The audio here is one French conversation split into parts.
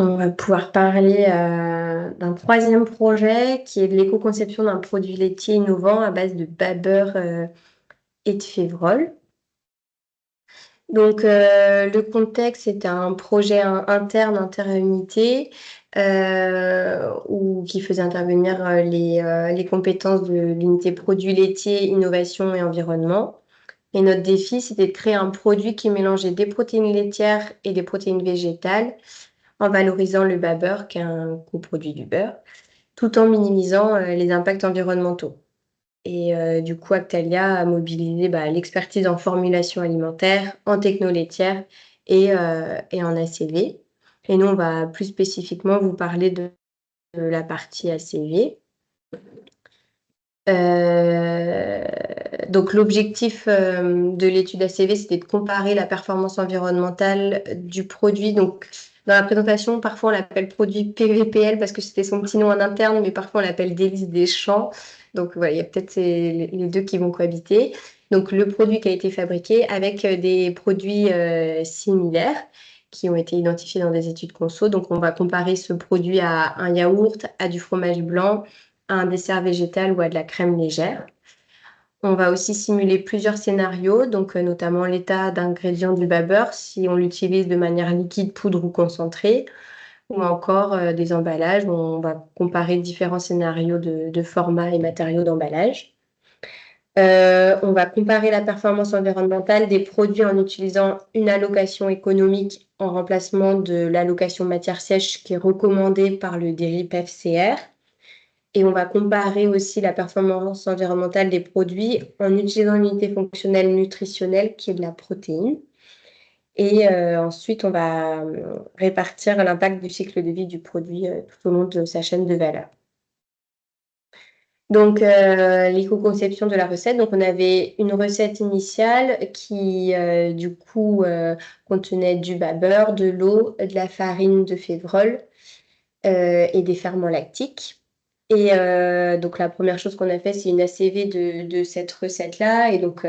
On va pouvoir parler d'un troisième projet qui est de l'éco-conception d'un produit laitier innovant à base de babeur et de févrole. Donc, le contexte, c'est un projet interne, interunité, qui faisait intervenir les compétences de l'unité produits laitiers, innovation et environnement. Et notre défi, c'était de créer un produit qui mélangeait des protéines laitières et des protéines végétales en valorisant le babeur, qui est un coproduit du beurre, tout en minimisant les impacts environnementaux. Et du coup, Actalia a mobilisé l'expertise en formulation alimentaire, en techno laitière et en ACV. Et nous, on va plus spécifiquement vous parler de la partie ACV. Donc l'objectif de l'étude ACV, c'était de comparer la performance environnementale du produit. Donc dans la présentation, parfois on l'appelle produit PVPL parce que c'était son petit nom en interne, mais parfois on l'appelle délice des champs. Donc voilà, il y a peut-être les deux qui vont cohabiter. Donc le produit qui a été fabriqué avec des produits similaires qui ont été identifiés dans des études conso. Donc on va comparer ce produit à un yaourt, à du fromage blanc, à un dessert végétal ou à de la crème légère. On va aussi simuler plusieurs scénarios, donc notamment l'état d'ingrédients du babeur, si on l'utilise de manière liquide, poudre ou concentrée, ou encore des emballages où on va comparer différents scénarios de format et matériaux d'emballage. On va comparer la performance environnementale des produits en utilisant une allocation économique en remplacement de l'allocation matière sèche qui est recommandée par le DRIP FCR. Et on va comparer aussi la performance environnementale des produits en utilisant une unité fonctionnelle nutritionnelle qui est de la protéine. Et ensuite, on va répartir l'impact du cycle de vie du produit tout au long de sa chaîne de valeur. Donc, l'éco-conception de la recette. Donc, on avait une recette initiale qui, du coup, contenait du babeur, de l'eau, de la farine de févrole et des ferments lactiques. Et donc, la première chose qu'on a fait, c'est une ACV de cette recette-là. Et donc,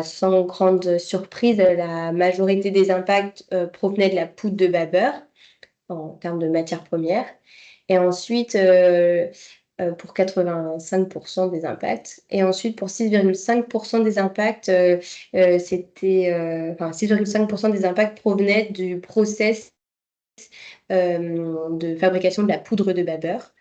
sans grande surprise, la majorité des impacts provenaient de la poudre de babeur en termes de matière première. Et ensuite, pour 85% des impacts. Et ensuite, pour 6,5% des impacts, 6,5% des impacts provenaient du process de fabrication de la poudre de babeur.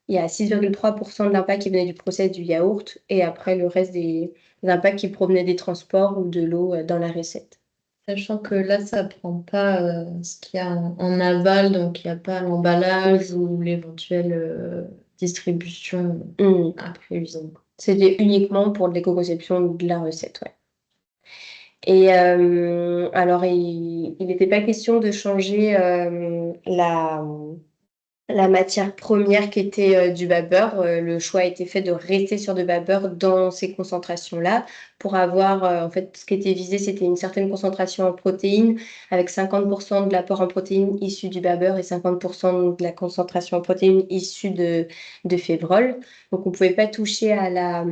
Il y a 6,3% de l'impact qui venait du process du yaourt et après le reste des impacts qui provenaient des transports ou de l'eau dans la recette. Sachant que là, ça prend pas ce qu'il y a en aval, donc il n'y a pas l'emballage ou l'éventuelle distribution Mmh. après usine. C'était uniquement pour l'éco-conception de la recette, ouais. Et alors, il n'était pas question de changer la matière première qui était du babeur. Le choix a été fait de rester sur du babeur dans ces concentrations-là pour avoir, en fait, ce qui était visé, c'était une certaine concentration en protéines, avec 50% de l'apport en protéines issu du babeur et 50% de la concentration en protéines issue de févrole. Donc, on ne pouvait pas toucher à la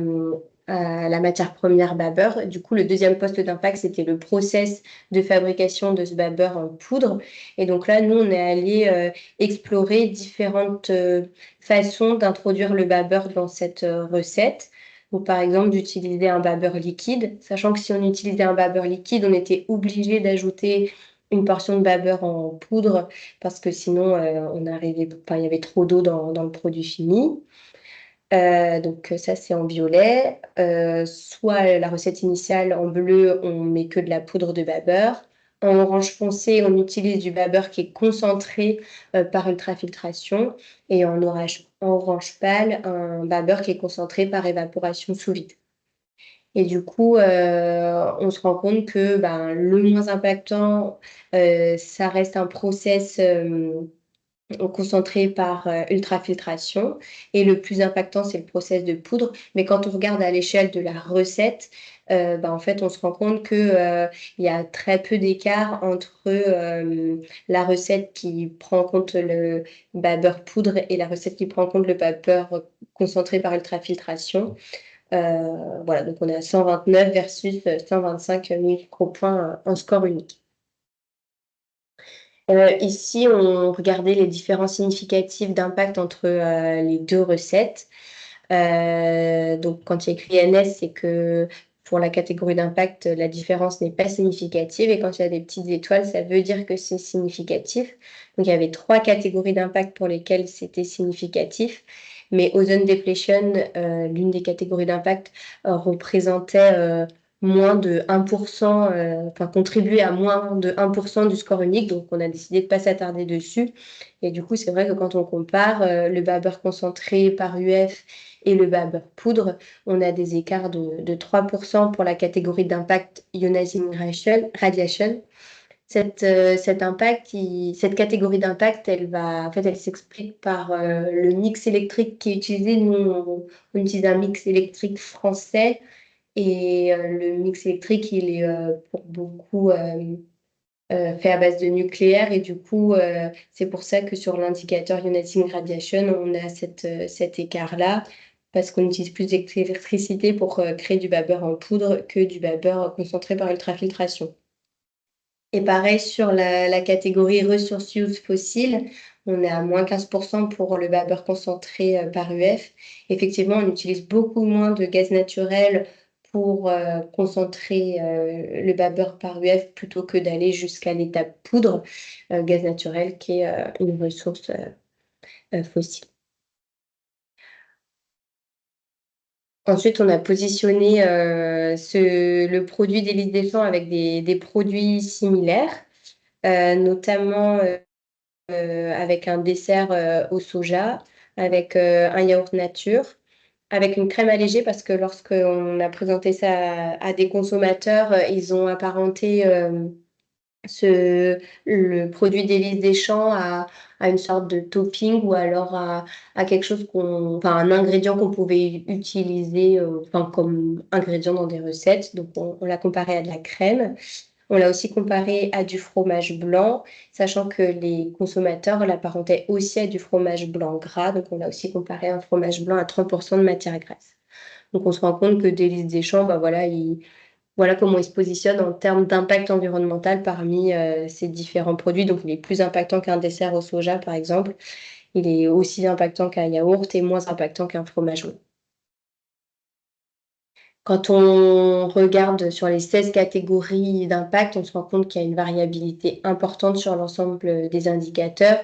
matière première babeur. Du coup, le deuxième poste d'impact, c'était le process de fabrication de ce babeur en poudre. Et donc là, nous, on est allé explorer différentes façons d'introduire le babeur dans cette recette. Donc, par exemple, d'utiliser un babeur liquide, sachant que si on utilisait un babeur liquide, on était obligé d'ajouter une portion de babeur en poudre parce que sinon, il y avait trop d'eau dans le produit fini. Donc ça, c'est en violet. Soit la recette initiale en bleu, on met que de la poudre de babeur. En orange foncé, on utilise du babeur qui est concentré par ultrafiltration. Et en orange pâle, un babeur qui est concentré par évaporation sous vide. Et du coup, on se rend compte que le moins impactant, ça reste un process concentré par ultrafiltration. Et le plus impactant, c'est le process de poudre. Mais quand on regarde à l'échelle de la recette, en fait, on se rend compte qu'il y a très peu d'écart entre la recette qui prend en compte le babeur poudre et la recette qui prend en compte le babeur concentré par ultrafiltration. Voilà, donc on est à 129 versus 125 micropoints en score unique. Ici, on regardait les différences significatives d'impact entre les deux recettes. Donc, quand il y a écrit NS, c'est que pour la catégorie d'impact, la différence n'est pas significative. Et quand il y a des petites étoiles, ça veut dire que c'est significatif. Donc, il y avait 3 catégories d'impact pour lesquelles c'était significatif. Mais ozone depletion, l'une des catégories d'impact, représentait moins de 1%, enfin contribuait à moins de 1% du score unique. Donc, on a décidé de ne pas s'attarder dessus. Et du coup, c'est vrai que quand on compare le Baber concentré par UF et le Baber poudre, on a des écarts de 3% pour la catégorie d'impact ionizing radiation. Cette catégorie d'impact, elle s'explique par le mix électrique qui est utilisé. Nous, on utilise un mix électrique français et le mix électrique, il est pour beaucoup fait à base de nucléaire et du coup, c'est pour ça que sur l'indicateur ionizing radiation, on a cet écart-là parce qu'on utilise plus d'électricité pour créer du vapeur en poudre que du vapeur concentré par ultrafiltration. Et pareil sur la catégorie resource use fossile, on est à moins 15% pour le vapeur concentré par UF. Effectivement, on utilise beaucoup moins de gaz naturel pour concentrer le vapeur par UF plutôt que d'aller jusqu'à l'étape poudre, gaz naturel qui est une ressource fossile. Ensuite, on a positionné le produit d'Élise Deschamps avec des produits similaires, notamment avec un dessert au soja, avec un yaourt nature, avec une crème allégée parce que lorsqu'on a présenté ça à des consommateurs, ils ont apparenté le produit d'Élise Deschamps à une sorte de topping ou alors à quelque chose enfin un ingrédient qu'on pouvait utiliser enfin, comme ingrédient dans des recettes. Donc on l'a comparé à de la crème. On l'a aussi comparé à du fromage blanc, sachant que les consommateurs l'apparentaient aussi à du fromage blanc gras. Donc, on l'a aussi comparé à un fromage blanc à 30% de matière grasse. Donc, on se rend compte que Délices Deschamps, voilà comment il se positionne en termes d'impact environnemental parmi ces différents produits. Donc, il est plus impactant qu'un dessert au soja, par exemple. Il est aussi impactant qu'un yaourt et moins impactant qu'un fromage blanc. Quand on regarde sur les 16 catégories d'impact, on se rend compte qu'il y a une variabilité importante sur l'ensemble des indicateurs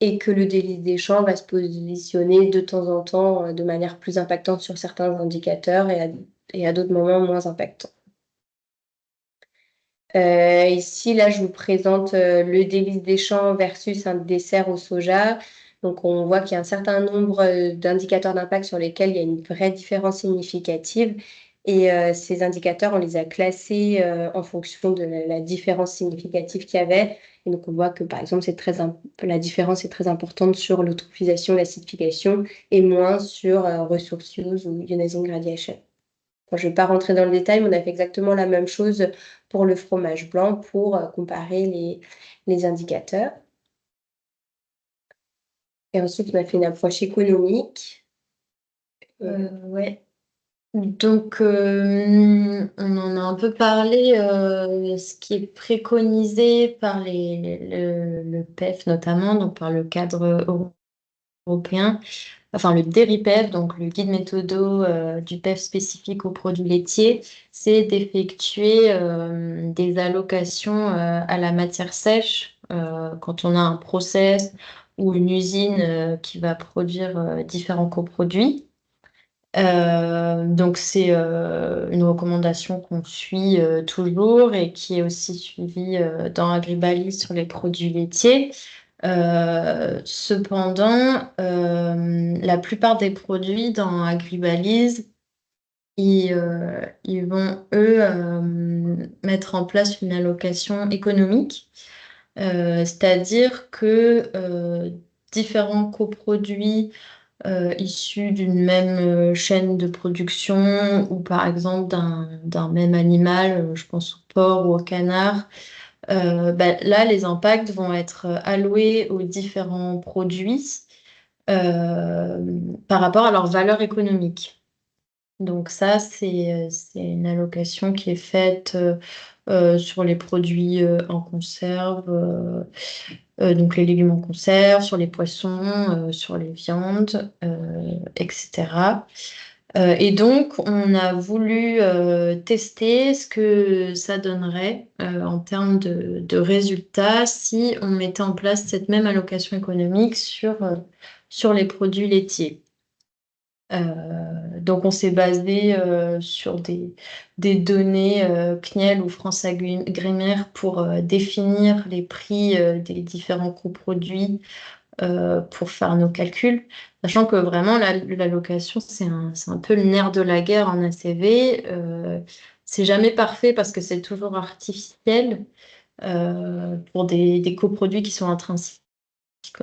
et que le délit des champs va se positionner de temps en temps de manière plus impactante sur certains indicateurs et à d'autres moments moins impactants. Ici, là, je vous présente le délice des champs versus un dessert au soja. Donc, on voit qu'il y a un certain nombre d'indicateurs d'impact sur lesquels il y a une vraie différence significative. Et ces indicateurs, on les a classés en fonction de la différence significative qu'il y avait. Et donc, on voit que, par exemple, la différence est très importante sur l'eutrophisation, l'acidification et moins sur resource use ou ionizing radiation. Je ne vais pas rentrer dans le détail, mais on a fait exactement la même chose pour le fromage blanc pour comparer les indicateurs. Et ensuite, on a fait une approche économique. Ouais. Donc, on en a un peu parlé, ce qui est préconisé par le PEF notamment, donc par le cadre européen, enfin le DERIPEF, donc le guide méthodo du PEF spécifique aux produits laitiers, c'est d'effectuer des allocations à la matière sèche quand on a un process ou une usine qui va produire différents coproduits. Donc c'est une recommandation qu'on suit toujours et qui est aussi suivie dans Agribalis sur les produits laitiers. Cependant, la plupart des produits dans Agribalis, ils vont, eux, mettre en place une allocation économique. C'est-à-dire que différents coproduits issus d'une même chaîne de production ou par exemple d'un même animal, je pense au porc ou au canard, là, les impacts vont être alloués aux différents produits par rapport à leur valeur économique. Donc ça, c'est une allocation qui est faite sur les produits en conserve, donc les légumes en conserve, sur les poissons, sur les viandes, etc. Et donc, on a voulu tester ce que ça donnerait en termes de résultats si on mettait en place cette même allocation économique sur les produits laitiers. Donc, on s'est basé sur des données CNIEL ou France Agrimaire pour définir les prix des différents coproduits pour faire nos calculs, sachant que vraiment l'allocation, c'est un peu le nerf de la guerre en ACV. C'est jamais parfait parce que c'est toujours artificiel pour des coproduits qui sont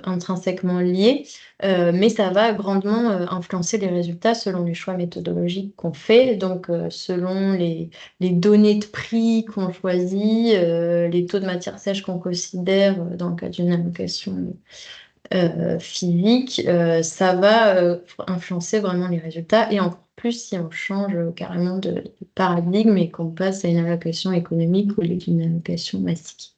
intrinsèquement liés, mais ça va grandement influencer les résultats selon les choix méthodologiques qu'on fait, donc selon les données de prix qu'on choisit, les taux de matière sèche qu'on considère dans le cas d'une allocation physique, ça va influencer vraiment les résultats et encore plus si on change carrément de paradigme et qu'on passe à une allocation économique ou une allocation massique.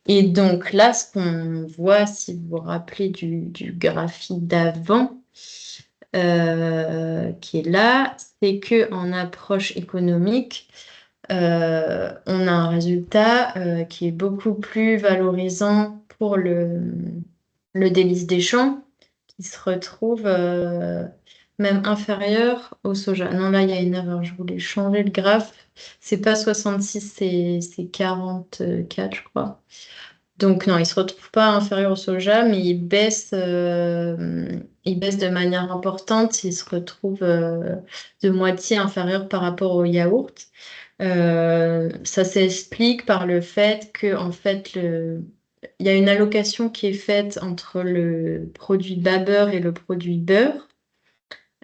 Et donc là, ce qu'on voit, si vous vous rappelez du graphique d'avant, qui est là, c'est qu'en approche économique, on a un résultat qui est beaucoup plus valorisant pour le délice des champs, qui se retrouve même inférieur au soja. Non, là, il y a une erreur, je voulais changer le graphe. C'est pas 66, c'est 44, je crois. Donc non, il se retrouve pas inférieur au soja, mais il baisse de manière importante. Il se retrouve de moitié inférieur par rapport au yaourt. Ça s'explique par le fait que en fait il y a une allocation qui est faite entre le produit babeur et le produit beurre.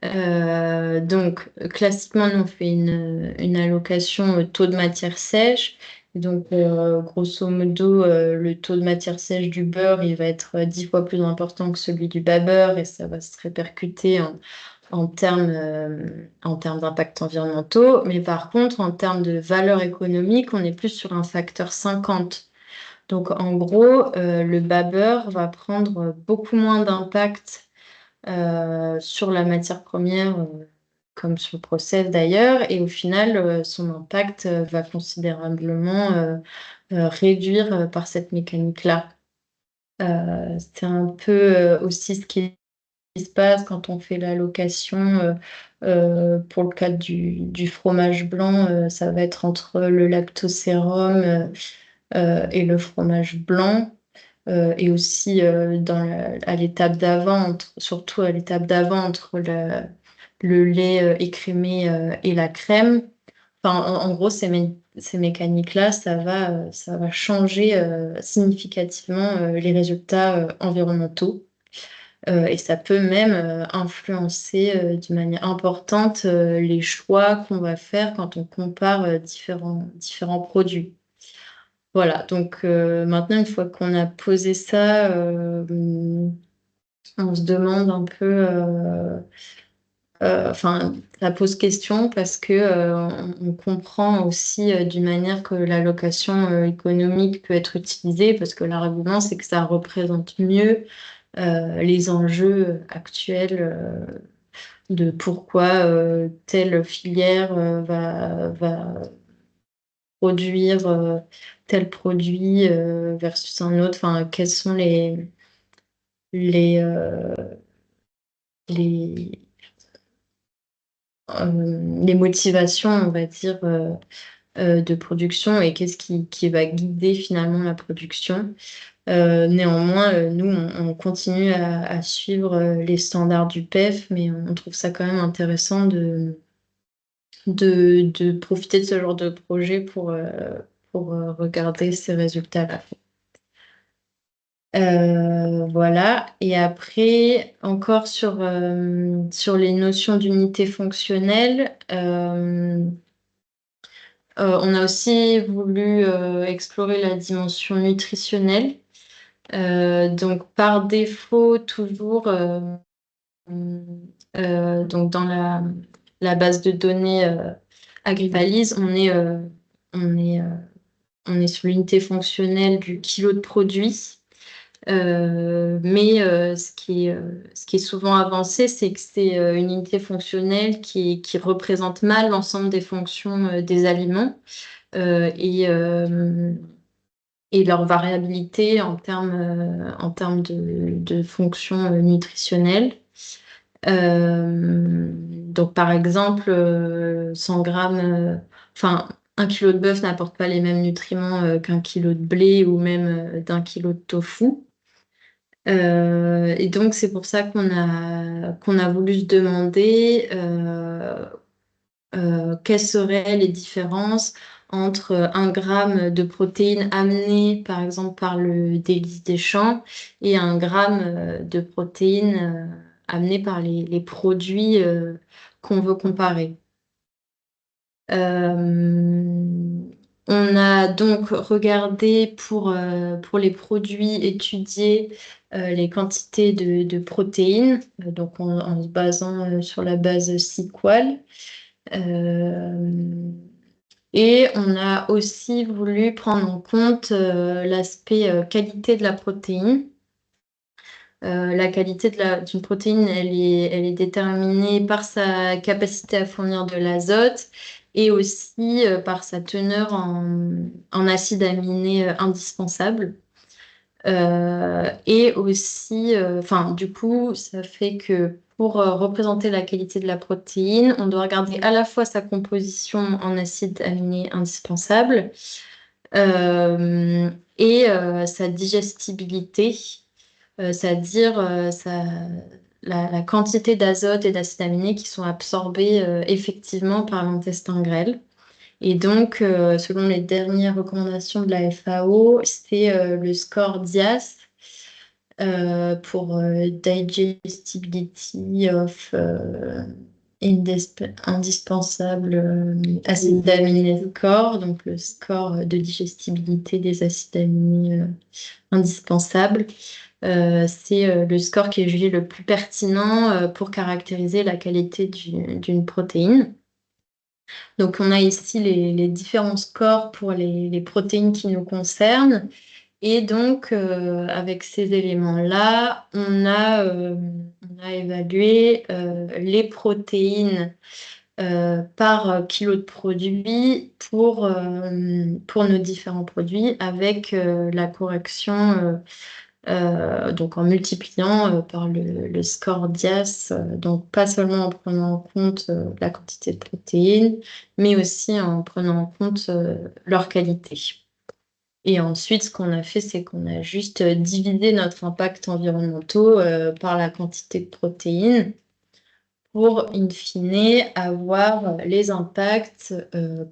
Donc, classiquement, nous, on fait une allocation taux de matière sèche. Donc, grosso modo, le taux de matière sèche du beurre, il va être 10 fois plus important que celui du bas beurre et ça va se répercuter en termes d'impact environnementaux. Mais par contre, en termes de valeur économique, on est plus sur un facteur 50. Donc, en gros, le bas beurre va prendre beaucoup moins d'impact sur la matière première, comme sur le process d'ailleurs, et au final, son impact va considérablement réduire par cette mécanique-là. C'est un peu aussi ce qui se passe quand on fait l'allocation pour le cas du fromage blanc, ça va être entre le lactosérum et le fromage blanc. Et aussi à l'étape d'avant, surtout à l'étape d'avant entre le lait écrémé et la crème. Enfin, en gros, ces mécaniques-là, ça va changer significativement les résultats environnementaux. Et ça peut même influencer d'une manière importante les choix qu'on va faire quand on compare différents produits. Voilà, donc maintenant, une fois qu'on a posé ça, on se demande un peu, enfin, ça pose question parce que on comprend aussi d'une manière que l'allocation économique peut être utilisée parce que l'argument, c'est que ça représente mieux les enjeux actuels de pourquoi telle filière va produire tel produit versus un autre, enfin, quelles sont les, euh, les, les motivations, on va dire, de production et qu'est-ce qui va guider finalement la production. Néanmoins, nous, on continue à suivre les standards du PEF, mais on trouve ça quand même intéressant de profiter de ce genre de projet pour regarder ces résultats-là. Voilà. Et après, encore sur les notions d'unité fonctionnelle, on a aussi voulu explorer la dimension nutritionnelle. Donc, par défaut, toujours donc dans la base de données Agrivalise, on est on est sur l'unité fonctionnelle du kilo de produit. Mais ce qui est souvent avancé, c'est que c'est une unité fonctionnelle qui représente mal l'ensemble des fonctions des aliments et leur variabilité en termes de fonctions nutritionnelles. Donc, par exemple, 100 grammes, enfin, 1 kilo de bœuf n'apporte pas les mêmes nutriments qu'un kilo de blé ou même d'un kilo de tofu. Et donc, c'est pour ça qu'on a voulu se demander quelles seraient les différences entre 1 gramme de protéines amenées, par exemple, par le délice des champs et 1 gramme de protéines amenées par les produits qu'on veut comparer. On a donc regardé pour les produits étudiés les quantités de protéines, donc en se basant sur la base SQL. Et on a aussi voulu prendre en compte l'aspect qualité de la protéine. La qualité d'une protéine, elle est déterminée par sa capacité à fournir de l'azote et aussi par sa teneur en acides aminés indispensables. Et aussi, du coup, ça fait que pour représenter la qualité de la protéine, on doit regarder à la fois sa composition en acides aminés indispensables et sa digestibilité, c'est-à-dire la quantité d'azote et d'acides aminés qui sont absorbés effectivement par l'intestin grêle. Et donc, selon les dernières recommandations de la FAO, c'est le score DIAS pour Digestibility of Indispensable Acides Aminés Score, donc le score de digestibilité des acides aminés indispensables. C'est le score qui est jugé le plus pertinent pour caractériser la qualité d'une protéine. Donc, on a ici les différents scores pour les protéines qui nous concernent. Et donc, avec ces éléments-là, on a évalué les protéines par kilo de produit pour nos différents produits avec la correction donc en multipliant par le score DIAS, donc pas seulement en prenant en compte la quantité de protéines, mais aussi en prenant en compte leur qualité. Et ensuite, ce qu'on a fait, c'est qu'on a juste divisé notre impact environnemental par la quantité de protéines pour, in fine, avoir les impacts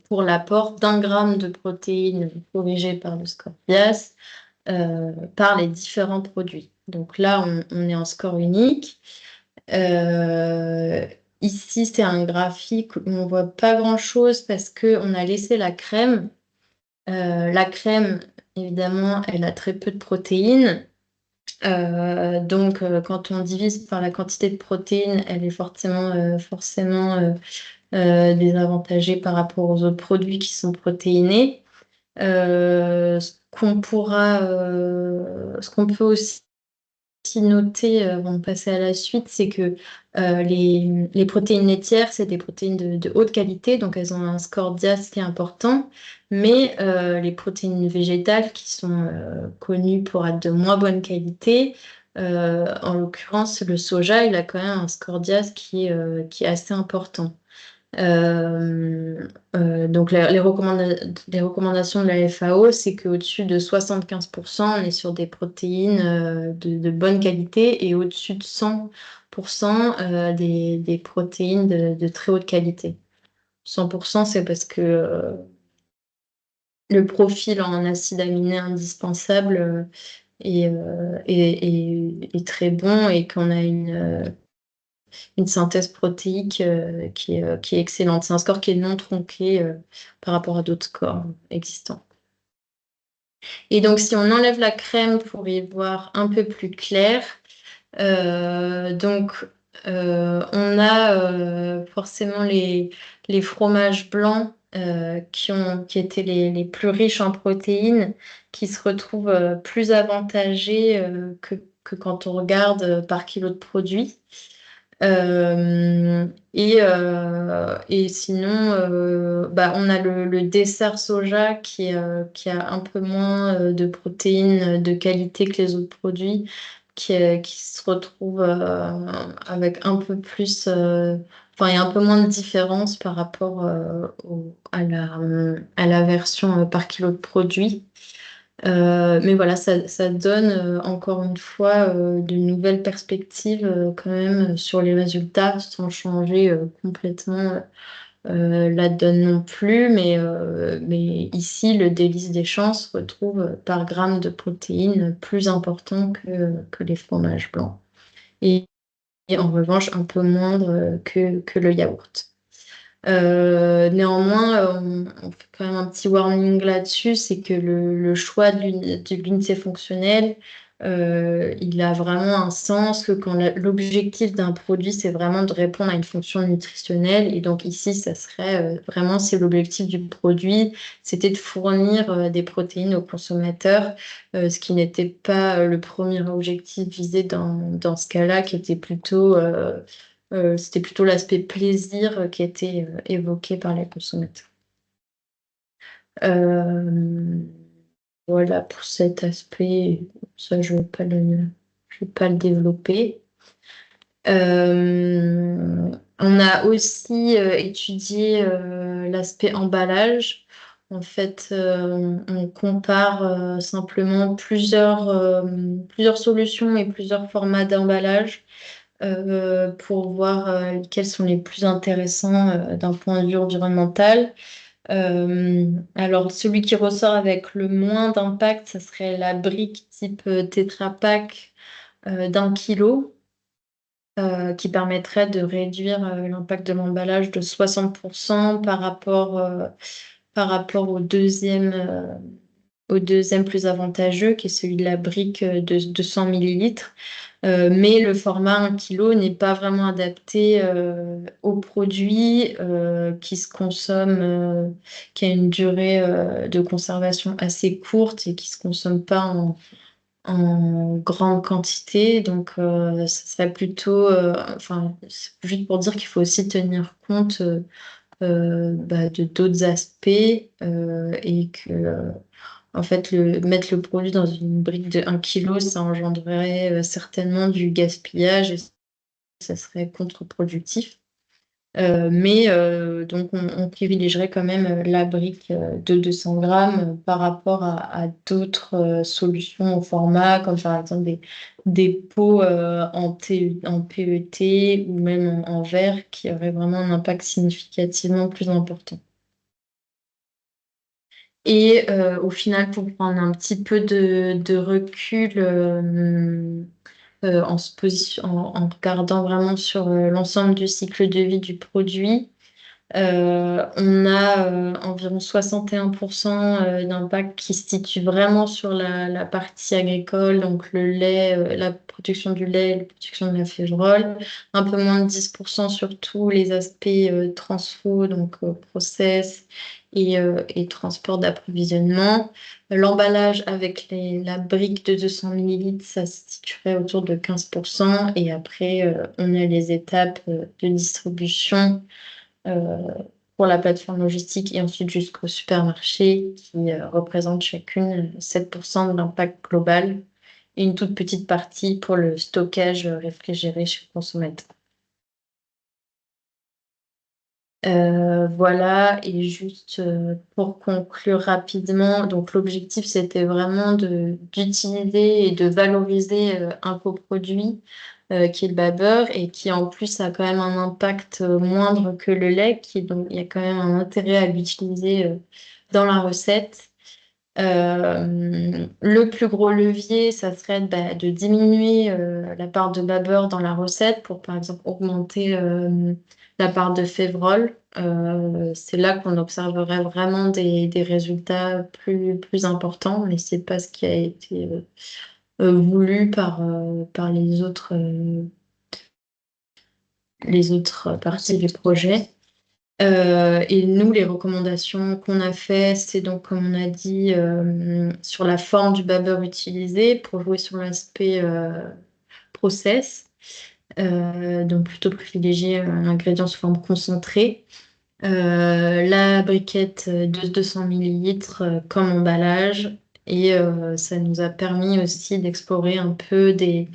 pour l'apport d'1 gramme de protéines corrigées par le score DIAS par les différents produits. Donc là, on est en score unique. Ici, c'est un graphique où on ne voit pas grand-chose parce qu'on a laissé la crème. La crème, évidemment, elle a très peu de protéines. Donc, quand on divise par la quantité de protéines, elle est forcément désavantagée par rapport aux autres produits qui sont protéinés. Ce qu'on peut aussi noter avant de passer à la suite, c'est que les protéines laitières, c'est des protéines de haute qualité, donc elles ont un score DIAS qui est important, mais les protéines végétales qui sont connues pour être de moins bonne qualité, en l'occurrence le soja, il a quand même un score DIAS qui est assez important. Donc les recommandations de la FAO, c'est qu'au-dessus de 75%, on est sur des protéines de bonne qualité et au-dessus de 100%, des protéines de très haute qualité. 100%, c'est parce que le profil en acides aminés indispensables est très bon et qu'on a une synthèse protéique qui est excellente. C'est un score qui est non tronqué par rapport à d'autres scores existants. Et donc, si on enlève la crème pour y voir un peu plus clair, on a forcément les fromages blancs qui étaient les plus riches en protéines, qui se retrouvent plus avantagés que quand on regarde par kilo de produit. Et sinon, on a le dessert soja qui a un peu moins de protéines de qualité que les autres produits, qui se retrouve avec un peu plus, enfin, il y a un peu moins de différence par rapport à la version par kilo de produit. Mais voilà, ça donne encore une fois de nouvelles perspectives quand même sur les résultats sans changer complètement la donne non plus. Mais ici, le délice des champs se retrouve par gramme de protéines plus important que les fromages blancs. Et en revanche, un peu moindre que le yaourt. Néanmoins, on fait quand même un petit warning là-dessus, c'est que le choix de l'unité fonctionnelle, il a vraiment un sens que quand l'objectif d'un produit, c'est vraiment de répondre à une fonction nutritionnelle. Et donc ici, ça serait vraiment, c'est l'objectif du produit, c'était de fournir des protéines aux consommateurs, ce qui n'était pas le premier objectif visé dans ce cas-là, qui était plutôt c'était plutôt l'aspect plaisir qui était évoqué par les consommateurs. Euh, voilà pour cet aspect. Ça, je vais pas le développer. On a aussi étudié l'aspect emballage. En fait, on compare simplement plusieurs solutions et plusieurs formats d'emballage pour voir quels sont les plus intéressants d'un point de vue environnemental. Alors, celui qui ressort avec le moins d'impact, ce serait la brique type Tetra Pak d'1 kilo, qui permettrait de réduire l'impact de l'emballage de 60% par rapport au deuxième plus avantageux, qui est celui de la brique de 200 millilitres. Mais le format 1 kilo n'est pas vraiment adapté aux produits qui se consomment, qui a une durée de conservation assez courte et qui ne se consomment pas en grande quantité. Donc, ça serait plutôt, enfin, c'est juste pour dire qu'il faut aussi tenir compte de d'autres aspects et que en fait, mettre le produit dans une brique de 1 kilo, ça engendrerait certainement du gaspillage et ça serait contre-productif. Donc, on privilégierait quand même la brique de 200 grammes par rapport à d'autres solutions au format, comme par exemple des pots en PET ou même en verre qui auraient vraiment un impact significativement plus important. Et au final, pour prendre un petit peu de recul en regardant vraiment sur l'ensemble du cycle de vie du produit, on a environ 61% d'impact qui se situe vraiment sur la partie agricole, donc le lait, la production du lait, la production de la févrole. Un peu moins de 10% sur tous les aspects transfo, donc process et transport d'approvisionnement. L'emballage avec la brique de 200 millilitres, ça se situerait autour de 15%. Et après, on a les étapes de distribution pour la plateforme logistique et ensuite jusqu'au supermarché qui représentent chacune 7% de l'impact global et une toute petite partie pour le stockage réfrigéré chez le consommateur. Voilà, et juste pour conclure rapidement, donc l'objectif c'était vraiment d'utiliser et de valoriser un coproduit qui est le babeur et qui en plus a quand même un impact moindre que le lait, donc il y a quand même un intérêt à l'utiliser dans la recette. Le plus gros levier, ça serait de diminuer la part de babeur dans la recette pour par exemple augmenter la part de févrole. C'est là qu'on observerait vraiment des résultats plus importants, mais c'est pas ce qui a été voulu par les autres parties du projet. Et nous, les recommandations qu'on a fait, c'est donc, comme on a dit, sur la forme du babber utilisé pour jouer sur l'aspect process. Donc plutôt privilégier un ingrédient sous forme concentrée. La briquette de 200 millilitres comme emballage. Et ça nous a permis aussi d'explorer un peu des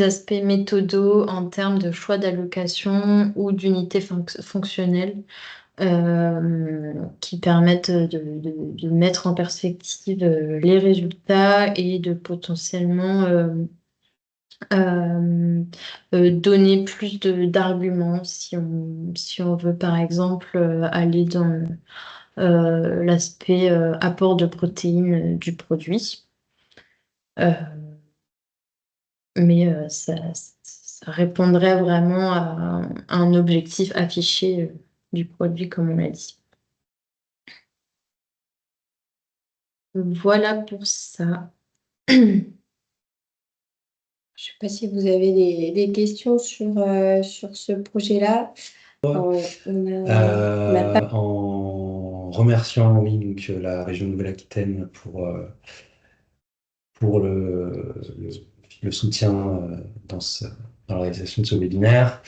aspects méthodaux en termes de choix d'allocation ou d'unités fonctionnelles qui permettent de mettre en perspective les résultats et de potentiellement donner plus d'arguments si on veut par exemple aller dans l'aspect apport de protéines du produit. Euh, mais ça répondrait vraiment à un objectif affiché du produit, comme on l'a dit. Voilà pour ça. Je sais pas si vous avez des questions sur ce projet-là. On a pas. En remerciant, oui, donc, la région Nouvelle-Aquitaine pour le soutien dans la réalisation de ce webinaire.